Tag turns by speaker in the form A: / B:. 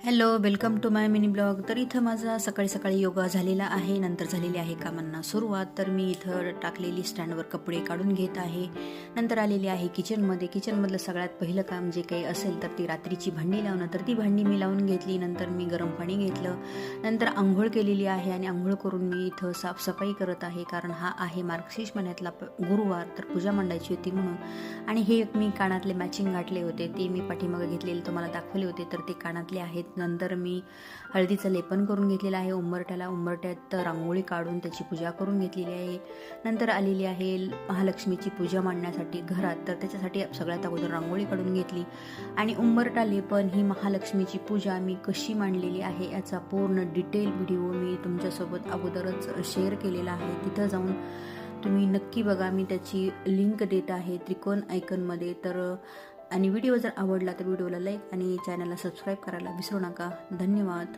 A: Hello, welcome to my mini blog. तर इथं माझा सकाळी सकाळी योगा झालेला आहे. नंतर झालेली आहे कामांना सुरुवात. तर मी इथं टाकलेली स्टँडवर कपडे काढून घेत आहे. नंतर आलेली आहे किचनमध्ये. किचनमधलं सगळ्यात पहिलं काम जे काही असेल तर ती रात्रीची भांडी लावणं. तर ती भांडी मी लावून घेतली. नंतर मी गरम पाणी घेतलं. नंतर आंघोळ केलेली आहे आणि आंघोळ करून मी इथं साफसफाई करत आहे. कारण हा आहे मार्गशीर्ष महिन्यातला गुरुवार, तर पूजा मांडायची होती म्हणून. आणि हे मी कानातले मॅचिंग गाठले होते, ते मी पाठीमागे घेतलेले तुम्हाला दाखवले होते. तर ते कानातले आहेत. नंतर मी हळदीचं लेपन करून घेतलेलं आहे उंबरट्यात रांगोळी काढून त्याची पूजा करून घेतलेली आहे. नंतर आलेली आहे महालक्ष्मीची पूजा मांडण्यासाठी घरात. तर त्याच्यासाठी सगळ्यात अगोदर रांगोळी काढून घेतली आणि उंबरटा लेपन ही महालक्ष्मीची पूजा मी कशी मांडलेली आहे याचा पूर्ण डिटेल व्हिडिओ मी तुमच्यासोबत अगोदरच शेअर केलेला आहे. तिथं जाऊन तुम्ही नक्की बघा. मी त्याची लिंक देत आहे त्रिकोण आयकॉनमध्ये. आणि व्हिडिओ जर आवडला तर व्हिडिओला लाईक आणि चॅनलला सबस्क्राईब करायला विसरू नका. धन्यवाद.